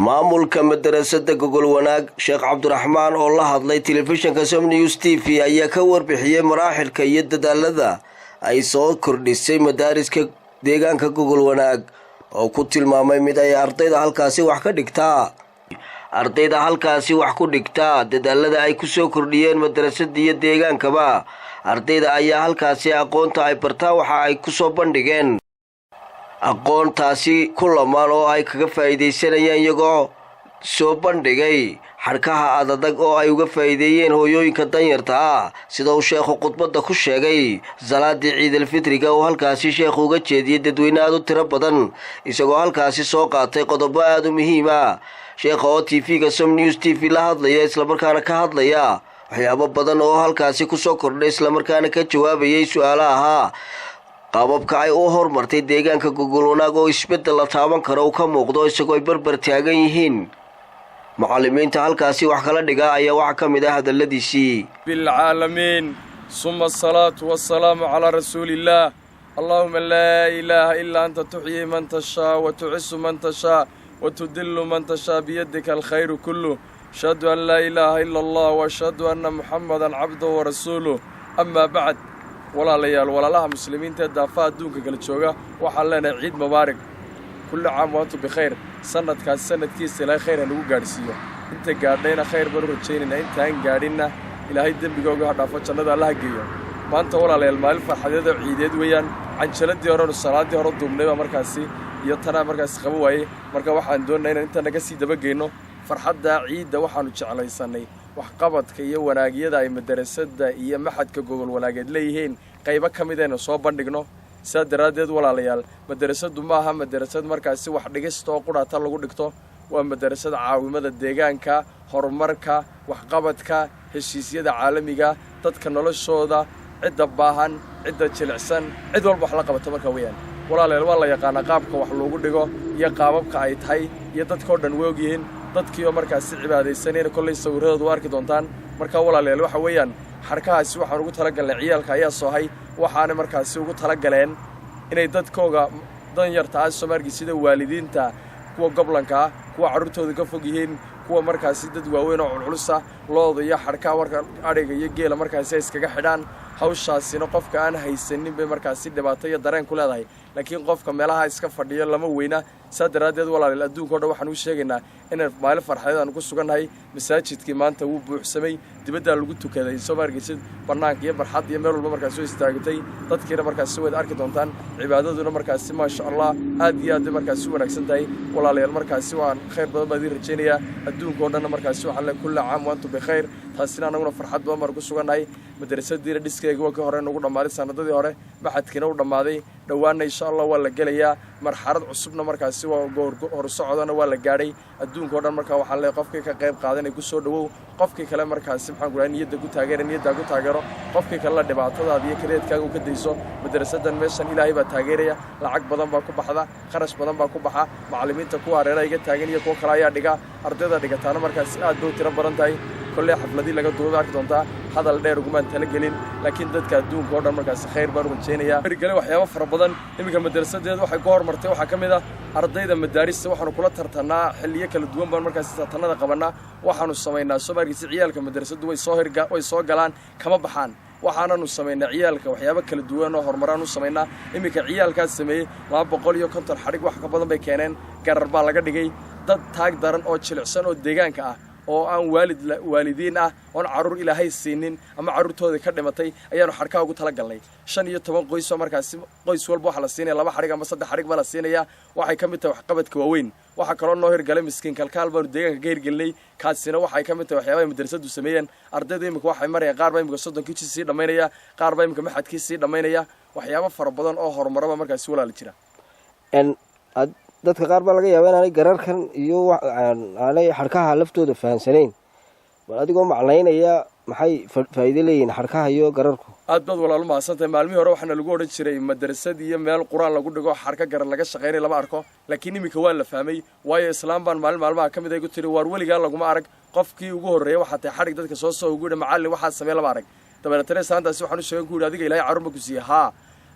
maamulka madrasada gogol wanaag Sheekh Cabdiraxmaan oo la hadlay telefishinka Som News TV ayaa ka warbixiyay maraaxilka iyo dadaalada ay soo kordhisay madaariska deegaanka gogol wanaag oo ku tilmaamay mid ay ardayda halkaasi wax ka dhigtaa dadaalada ay ku soo kordhiyeen madrasada iyo deegaankaba ardayda ayaa halkaasi aqoonta ay bartaa waxa ay ku soo bandhigeen aqoontaasi kulamaan oo ay kaga faa'iideysanayaan iyagoo soo bandhigay xarkaha adag oo ay uga faa'iideeyeen hooyooyinka danyarta ah sida uu sheekhu khudbada ku sheegay salaadii ciid al-fitriga oo halkaasi sheekhu uga jeediyay dadweyne aad u tiro badan isagoo halkaasi soo qaatay qodobo aad u muhiim ah sheekha oo TV-ga Som News TV la hadlaya isla markaana ka hadlaya waxyaabo badan oo halkaasi ku soo kordhay isla markaana ka jawaabayay su'aalaha qaababka ay u hormartay deegaanka gogol wanaag oo isbedel la taaban karo ka muuqdo isagoo ay barbar taagan yihiin macallimiinta halkaasi wax kala dhiga ayaa wax ka mid ah hadaladiisii bil caalamiin summa salatu wassalamu ala rasuulillah allahumma la ilaha illa anta tuhyi man tasha wa tu'izzu man tasha wa tudillu man tasha bi yadika alkhayru kullu ashhadu an la ilaha illa allah wa ashhadu anna muhammadan abduhu wa rasuluhu amma ba'd walaalayaal walaalaha muslimiinta daafaha adduunka kala jooga waxaan leenahay ciid mubaarak kullu caam wa antum bikhayr sanadkiisa ilaahay khayr nagu gaarsiiyo inta gaadhayna khayr baan rajaynayna inta aan gaadhina ilaahay dambigooga ha dhaafo jannada Allah geeyo maanta walaalayaal maalin farxadeed oo ciideed weeyaan canjaladii hore salaadii hore duubnayba markaasi iyo tana markaas qabo waaye marka waxaan doonaynaa inta naga sii dabageyno farxadda ciidda waxaanu jeclaysanay wax qabadka iyo wanaagyada ay madrasada iyo maxadka gogol wanaageed leeyihiin qaybo kamid ah soo bandhigno saadaradeed walaalayaal madrasadu ma aha madrasad markaasi wax dhigista oo quraata lagu dhigto waa madrasad caawimada deegaanka horumarka wax qabadka heshiisyada caalamiga dadka noloshooda cid baahan cid jilicsan cid walba wax la qabato marka weeyaan walaalayaal waa la yaqaan qaabka wax loogu dhigo iyo qaababka ay tahay iyo dadkoo dhan weogyihiin dadkii oo markaas cibaadeysanayna kulay sawirradoodu arki doontaan marka walaalayaal waxa weeyaan xarkahaasi waxaan ugu talagalnay ciyaalka ayaa soo hay waxaana markaas ugu talagaleen inay dadkooga danyarta ah Soomaaliga sida waalidiinta kuwa goblanka kuwa carruurtooda ka fog yihiin kuwa markaas dad waaweyn oo culus ah looda iyo xarkaha warka ariga iyo geela markaas ay iskaga xidhaan hawshaasina qofka aan haysanin bay markaas dhibaato iyo dareen ku leedahay laakiin qofka meelaha iska fadhiyo lama weyna saadaradeed walaalayaal adduunka oo dhan waxaan u sheegaynaa in maalin farxadeed aan ku sugannahay masaajidkii maanta wuu buuxsamay dibadda lagu tukaday Soomaaliga banaanka iyo barxad iyo meel walba markaas soo istaagtay dadkiina markaas way arki doontaan cibaadaduna markaas ma sha Allah aad iyo aad markaas wanaagsan tahay walaalayaal markaas waan khayr badan baan idin rajaynayaa adduunka oo dhan markaas waxaan la kullu caam wa antum bikhayr taasina anaguna farxad badan mar ku sugannahay madrasadii dhiskeyga waa ka hore nagu dhamaaday sanadadii hore maxadkiina u dhamaaday dhawaana insha Allah waa la galayaa marxalad cusubna markaas waa hor socodana waa la gaaray adduunka oo dhan marka waxaan leeyahay qofkii ka qayb qaadanay ku soo dhawow qofkii kale markaas maxaan ku raadin niyada ku taageero qofkii kale la dhibaatadaada iyo kareedkaaga ka dayso madrasadan meeshan ilaahay baa taageeraya lacag badan baa ku baxda kharash badan baa ku baxa macallimiinta ku hareeraha iga taagan iyo kuwa kale ayaa dhiga ardayda dhigataana markaas aad bay tiro badan tahay kullee xafladii laga duubay arki doontaa hadal dheer ugu maan tala gelin laakiin dadka adduunka oo dhan markaas khayr baan u rajaynayaa gale waxyaabo fara badan iminka madrasadeed waxay ku hormartay waxa kamid ah ardayda madaarista waxaanu kula tartanaa xilliyo kala duwan baan markaas tartanada qabanaa waxaanu sameeynaa Soomaaliga ciyaalka madrasadu way soo galaan kama baxaan waxaanu sameeynaa ciyaalka waxyaabo kala duwan oo horumaraan u sameeynaa iminka ciyaalkaas sameeyay 250 xarig wax ka badan bay keeneen garar baa laga dhigay dad taag daran oo jilicsan oo deegaanka ah oo aan waalidiin ah oo carruur ilaahay siinin ama carruurtooda ka dhimatay ayaanu xarka ugu talagalnay 15 qoys oo markaas qoys walba waxa la siinaya 2 xarig ama 3 xarig baa la siinaya waxay ka mid tahay wax qabadka waaweyn waxa kale oo noo hirgalay miskiin kalkaal baa deegaanka ka hirgalnay kaasina waxay ka mid tahay waxyaabaha madrasadu sameeyeen ardayda imika waxay marayaan qaar baa imika 30 kiisii dhameynaya qaar baa imika maxadkiisii dhameynaya waxyaabo fara badan oo horumaraba markaas walaal jira dadka qaar baa laga yaabaa inay gararkan iyo aanay xarkaha laftooda fahansaneen bal adigoo macnaynaya maxay faa'iido leeyihiin xarkaha iyo gararku aad bad walaal ma asantahay maalmihii hore waxana lagu oran jiray madrasad iyo meel quraan lagu dhigo xarka garar laga shaqeynay lama arko laakiin imika waa la fahmay waayo islaam baan maalmaha kamid ay ku tiri war waliga laguma arag qofkii ugu horeeyay waxa tahay xarig dadka soo ugu dhigay macallin waxa sameeyay lama arag dabeetana saantaasi waxaan u sheegay ku adiga ilaahay carruur ma ku siiyay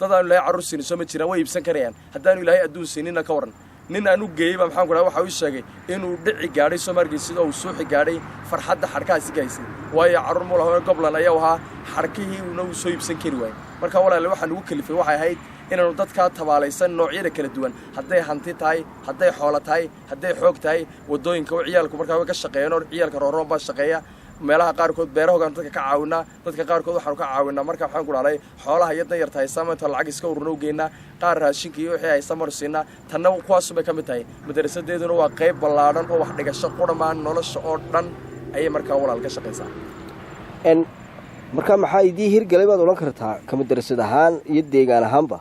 dadaan ilaahay carruur siin soo ma jiraan way iibsan karayaan hadaan ilaahay adduun siinina ka waran nin aan u geeyey baa maxaan ku dhahay waxa uu sheegay inuu dhici gaadhay Soomaaliya sida uu suuxi gaadhay farxadda xarkaasi gaysay waayo carruur mulaha goblan ayaa ahaa xarkihii uu soo iibsan kari waayay marka walaal waxaan ugu kalifay waxay ahayd inaanu dadka tabaalaysan noocyada kala duwan hadday hanti tahay hadday xoolo tahay hadday xoog tahay wadooyinka oo ciyaalku markaa way ka shaqeeyaan oo ciyaalka rooroon baa shaqeeya meelaha qaarkood beerahoogan dadka ka caawinaa dadka qaarkood waxaanu ka caawinaa marka waxaan ku dhahay xoolaha iyo danyarta haysaamaynta lacag iska ururno geynaa qaar raashinka iyo wixii haysa marsiinaa tanna kuwaas bay ka mid tahay madrasadeeduna waa qayb ballaadhan oo wax dhigasho ku dhammaan nolosha oo dhan ayay markaa walaal ka shaqaysaa marka maxaa idii hirgalay baad odhan kartaa ka madrasad ahaan iyo deegaan ahaanba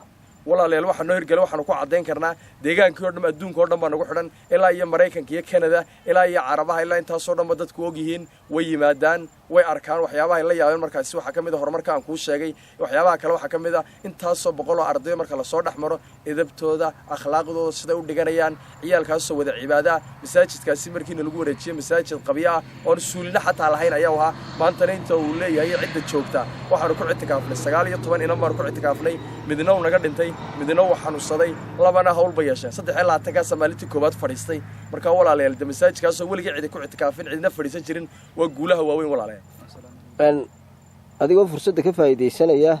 walaalayaal waxaan noo hirgalay waxaanu ku caddayn karnaa deegaankii oo dhan adduunka oo dhan baa nagu xidhan ilaa iyo Mareykanka iyo Canada ilaa iyo Carabaha ilaa intaasoo dhan ba dadku og yihiin way yimaadaan way arkaan waxyaabaha ay la yaabeen markaasi waxa kamid ah horumarka aan kuu sheegay waxyaabaha kale waxa kamid ah intaasoo boqol oo arday marka la soo dhaxmaro edabtooda akhlaaqdooda sida u dhiganayaan ciyaalkaas soo wada cibaada masaajidkaasi markiina lagu wareejiyo masaajid qabiya ah oo suulina xataa lahayn ayaa waxa maanta inta uu leeyahay cidda joogta waxaanu ku ictikaafnay 19 inaan mar ku ictikaafnay midna uu naga dhintay midna uu xanuunsaday labana hawl ba yeeshay 3 Soomaalitii koobaad fadhiistay marka walaalayaal masaajidkaas oo waliga cid ku ictikaafin cidna fadhiisan jirin waa guulaha waaweyn walaalayaal adigoo fursadda ka faa'iideysanaya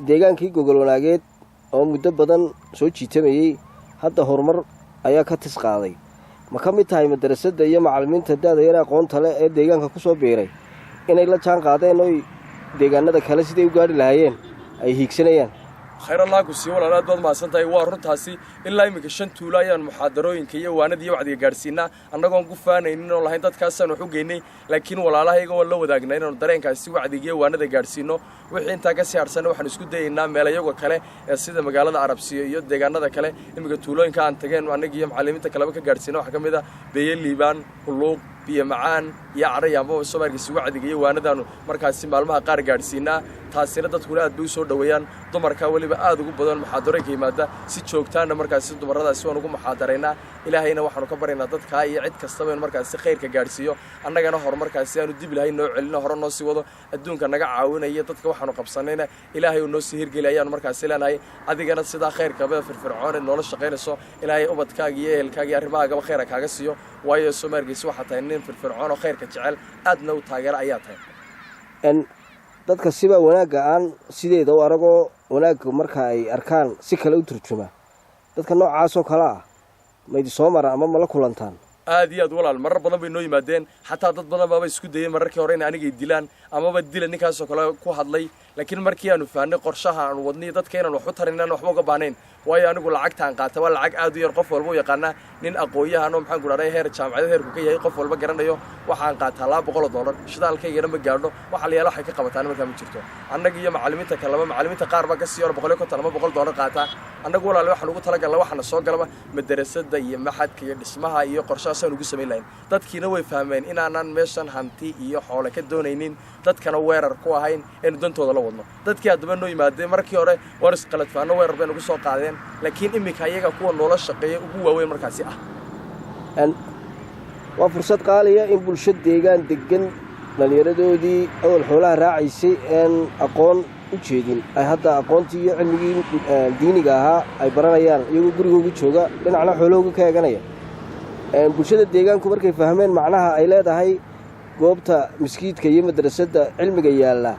deegaankii gogol wanaageed oo muddo badan soo jiitamayay hadda horumar ayaa ka tis qaaday ma ka mid tahay madrasadda iyo macallimiinta daada yar aqoonta leh ee deegaanka ku soo biiray inay la jaan qaadeen oo deegaanada kale siday u gaari lahaayeen ay hiigsanayaan khayr Allah ku sii walaal aad baad maasantahay waa runtaasi ilaa imika 5 tuulo ayaan muxaadarooyinka iyo waanada iyo wacdiga gaarsiinaa annagoon ku faanaynin oo lahayn dadkaas aan wax u geynay laakiin walaalahayga oo la wadaagnay inaan dareenkaasi wacdiga iyo waanada gaarsiino wixii inta ka siyaarsan waxaan isku dayaynaa meelayaga kale ee sida magaalada Arabsiyo iyo deegaanada kale imika tuulooyinka aan tageen anaga iyo macallimiinta kale ka gaarsiino waxa kamid ah Beeyel Liibaan Uluq biyo macaan iyo Carayaabo Soomaaliya wacdiga iyo waanadaanu markaasi maalmaha qaar gaarsiinaa taasina dadku aad bay soo dhaweeyaan dumarka waliba aad ugu badan muxaadarooyinka yimaada si joogtaana markaasi dumaradaasi waan ugu muxaadareynaa ilaahayna waxaanu ka bareenaa dadka iyo cid kastaba in markaasi khayrka gaarsiiyo annagana horumarkaasi aanu dib ilahay noo celino hore noo sii wado adduunka naga caawinaya dadka waxaanu qabsanayna ilaahay uu noo sii hirgeliyaan markaasi leenahay adigana sida khayrka ba firfircoon ee nolosha shaqeynayso ilaahay ubadkaaga iyo ehelkaaga iyo arrimahaaga khayra kaaga siiyo waayo Soomaaliya waxa tahay nin firfircoon oo khayrka jecel aadna u taageera ayaa tahay dadka siba wanaaga aan sideeda u aragoo wanaagga marka ay arkaan si kale u turjuma dadka noocaas oo kala ah ma idin soo mara ama ma la kulantaan aad iyo aad walaal marar badan bay noo yimaadeen xataa dad badan baa isku dayeen mararkii hore in aniga dilaan ama dila ninkaas oo kale ku hadlay laakiin markii aanu faanay qorshaha aan wadnay dadka inaan wax u tarinaan waxba uga baanayn waayo anigu lacagtaan qaata waa lacag aad u yar qof walba u yaqaana nin aqooyahan oo maxaan ku dhahay heer jaamacad heerku ka yahay qof walba garanayo waxaan qaataa $200 shidaalkayga ma gaadho waxa la yaalo waxay ka qabataan markaa ma jirto annaga iyo macallimiinta kale macallimiinta qaar baa ka sii $150 qaata annagu walaal waxaan ugu talagalnaa waxana soo galaba madrasadda iyo maxadka iyo dhismaha iyo qorshaha ugu sameyn lahayn dadkiina way fahmeen inaanan meeshan hanti iyo xoolo ka doonaynin dadkana weerar ku ahayn in dantooda la wadno dadkii hadaba noo yimaadeen markii hore war isqalad faano weerar been ugu soo qaadeen laakiin imika ayaga kuwa nolosha shaqeeya ugu waaweyn markaasi ah waa fursad qaaliya in bulshada deegaan degan dhalinyaradoodii awal xoolaha raacaysay aqoon u jeedin ay hadda aqoontii iyo cilmigii diiniga ahaa ay baranayaan iyagoo gurigooda jooga dhinacna xoolahooga ka eeganaya bulshada deegaanku markay fahmeen macnaha ay leedahay goobta miskiidka iyo madrasadda cilmiga yaalla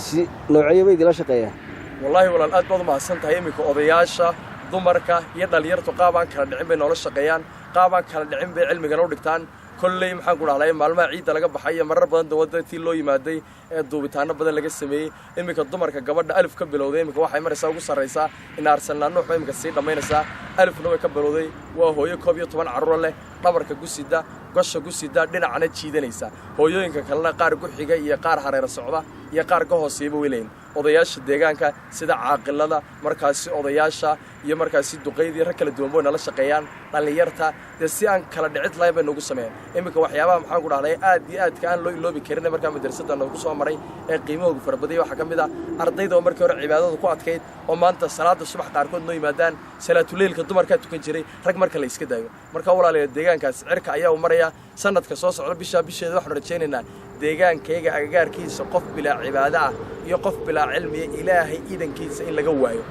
si noocyo bay idila shaqeeyaan wallaahi walaal aad baad u mahadsantahay imika odayaasha dumarka iyo dhalinyartu qaabaan kala dhicin bay nolol shaqeeyaan qaabaan kala dhicin bay cilmigana u dhigtaan kolley maxaan ku dhahlay maalmaha ciidda laga baxay marar badan dawladtii loo yimaaday ee duubitaano badan laga sameeyay imika dumarka gabadha alif ka bilowday imika waxay maraysaa ugu sareysaa in arsalnaano waxay imika sii dhameynaysaa alifna way ka bilowday waa hooyo 12 carruur leh dhabarka gusida gosha gusida dhinacana jiidanaysa hooyooyinka kalena qaar ku xiga iyo qaar hareer socda iyo qaar ka hooseeyba weeleen odayaasha deegaanka sida caaqilada markaasi odayaasha iyo markaasi duqeydii rag kala duwan nala shaqeeyaan dhalinyarta si aan kala dhicid lahayn bay nagu sameeyaan imika waxyaabaha maxaan ku dhahlay aad iyo aad ka aan loo iloobi karin markaa madrasadda nagu soo maray ee qiimahooda farbadiyay waxa kamid ah ardayda oo markii hore cibaadada ku adkeyd oo maanta salaada subax qaarkood noo yimaadaan salaatuleelka dumarka tukan jiray rag marka la iska daayo marka walaalayaal deegaankaas cirka ayaa u maraya sanadka soo socda bisheeda waxaan rajaynaynaa deegaankayga agagaarkiisa qof bilaa cibaado ah iyo qof bilaa cilmi ilaahay idankiisa in laga waayo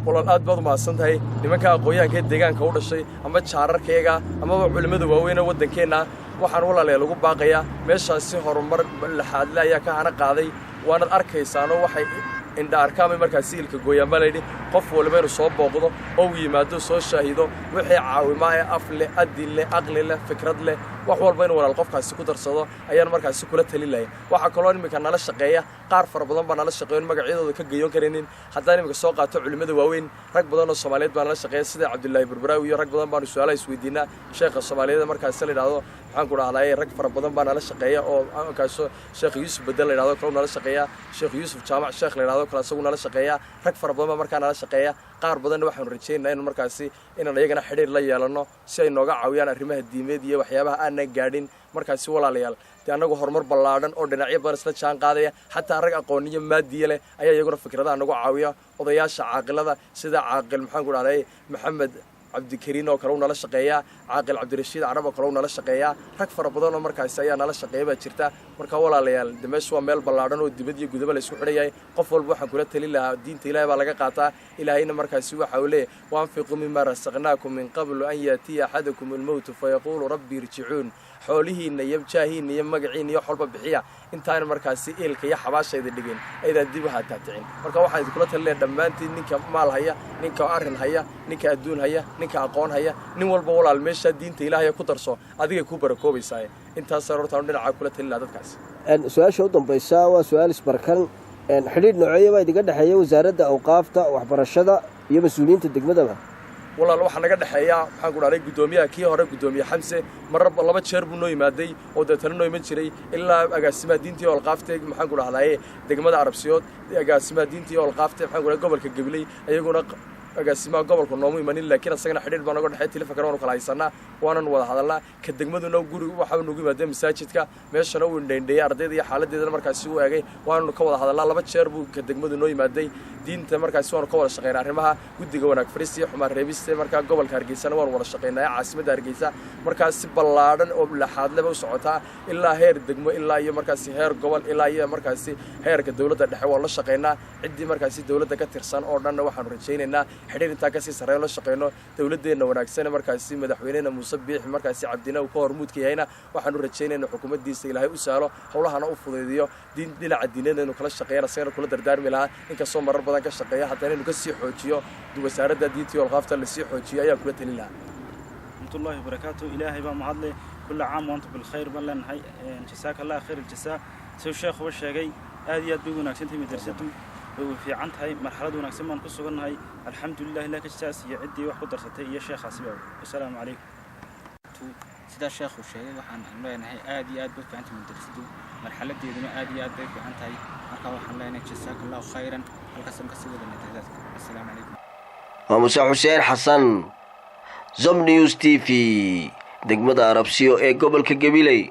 walaal aad baad u mahadsantahay nimanka aqoonyahanka deegaanka u dhashay ama jaararkayga ama culimada waaweyn ee waddankeena waxaan walaalayaal ugu baaqayaa meeshaasi horumar laxaadle ayaa ka hana qaaday waanad arkaysaano waxay indha arkaamay markaasi ilka gooyaan baa layidhi qof walba inuu soo booqdo oo uu yimaado soo shaahido wixii caawimaa ee af leh adin leh aqli leh fikrad leh wax walba inuu walaal qofkaasi ku darsado ayaan markaasi kula talin lahay waxaa kaloo iminka nala shaqeeya qaar fara badan baa nala shaqeeyo magacyadooda ka geeyon karaynin haddaan iminka soo qaato culimada waaweyn rag badan oo Soomaaliyeed baa nala shaqeeya sida Cabdullaahi Barbaraawi iyo rag badan baan su'aalaha isweydiinaa sheekha Soomaaliyeed markaasi la yiraahdo waxaan ku dhahlaayay rag fara badan baa nala shaqeeya oo kaasoo Sheekh Yuusuf Badal la yiraahdo kaloo nala shaqeeya Sheekh Yuusuf Jaamac Sheekh la yiraahdo kala asaguna nala shaqeeya rag fara badan baa markaa nala shaqeeya qaar badan waxaan rajaynaynaa in markaasi inaan iyagana xiriir la yeelano si ay nooga caawiyaan arrimaha diimeed iyo waxyaabaha aan gaadhin markaasi walaalayaal anagu horumar ballaadhan oo dhinacyo badan isla jaan qaadaya xataa rag aqooniyo maadiye leh ayaa iyaguna fikradaha nagu caawiya odayaasha caaqilada sida caaqil maxaan ku dhahay Maxamed Cabdikariin oo kale uu nala shaqeeya caaqil Cabdirashiid Carab oo kale uu nala shaqeeya rag fara badan oo markaasi ayaa nala shaqeeya baa jirta marka walaalayaal dimeesh waa meel ballaadhan oo dibad iyo gudaba la isku xidhayay qof walba waxaan kula talin lahaa diinta Ilaahay baa laga qaataa ilaahayna markaasi waxa uu leeyahay waanfiqu mimma rasaqnaakum min qablu an yatiya ahadakum al-maut fa yaqulu rabbi irji'un xoolihiina iyo jaahiina iyo magaciina iyo xolba bixiya intaan markaasi eelka iyo xabaashayda dhigeen ayda dib waxa taatacin marka waxaan kula talin dhamaantiin ninka maal haya ninka arin haya ninka adduun haya ninka aqoon haya nin walba walaal meesha diinta Ilaahay ku darso adiga ku barakoobaysaa intaas sarorta dhinaca kula talin dadkaas su'aasha u dambaysa waa su'aal isbarkan xiriir nooceeyo baa idiga dhaxeeya wasaaradda awqaafta waxbarashada iyo mas'uuliyiinta degmada walaal waxa naga dhaxeeya waxaan ku dhahay gudoomiyaha kii hore gudoomiye Xamse marba laba jeer buu noo yimaaday oo dadana noo iman jiray ilaa agaasimaha diintii oo qalqaaftay maxaan ku dhahay degmada Arabsiyood agaasimaha diintii oo qalqaaftay waxaan ku dhahay gobolka Gabiley ayaguna agaasimaha gobolka noomu imanin laakiin asagana xiriir baan uga dhaxay telefoon oo kala haysanaa waanan wada hadalnaa ka degmaduna guriga waxa uu nagu yimaadeen masaajidka meeshana uu indheeyay ardayda iyo xaaladeeda markaasi uu eegay waanu ka wada hadalnaa laba jeer buu ka degmadu noo yimaaday diinta markaasi waanu ka wada shaqeynaa arrimaha guddiga wanaag fariis iyo xumaan reebista markaa gobolka Hargeysa waanu wada shaqeynaa caasimadda Hargeysa markaasi ballaadhan oo laxaad leh u socotaa ilaa heer degmo ilaa iyo markaasi heer gobol ilaa iyo markaasi heerka dawladda dhexe waa la shaqeynaa cidii markaasi dawladda ka tirsan oo dhan waxaan rajaynaynaa xiriir inta ka sii sareeyo la shaqeeyno dawladdeena wanaagsan markaasi madaxweynaha Muuse Biixi markaasi Cabdina uu ka hormuudka yahayna waxaan rajaynaynaa xukuumaddiisa Ilaahay u saalo hawlahana u fududeeyo dhinaca diineed inuu kala shaqeeyo asagana kula dardaarmi lahaa inkastoo marar badan ka shaqeeya haddana inuu ka sii xoojiyo wasaaradda diinta iyo qalqaafta la sii xoojiyo ayaa kula talin lahaa warahmatullahi wabarakatuh ilaahay baa mahadle kullu caam wa antum bil khayr balan hay jazakallahu khayr aljazaa soo sheekhu sheegay aad iyo aad bay wanaagsantahay madrasadu way fiican tahay marxalad wanaagsan baan ku sugannahay alxamdulillaah ilaahay ka jazaas iyo cidii wax ku darsatay iyo sheekhaasi baa assalaamu calaykum sida sheekhu sheegay waxaan leenahay aad iyo aad bay fiican tahay madrasadu marxaladeeduna aad iyo aad bay fiican tahay marka waxaan leenahay jazakallahu khayran halkaas ka sii wadana assalaamu calaykum Musa Xuseen Xasan Zom News TV degmada Arabsiyo ee gobolka Gabiley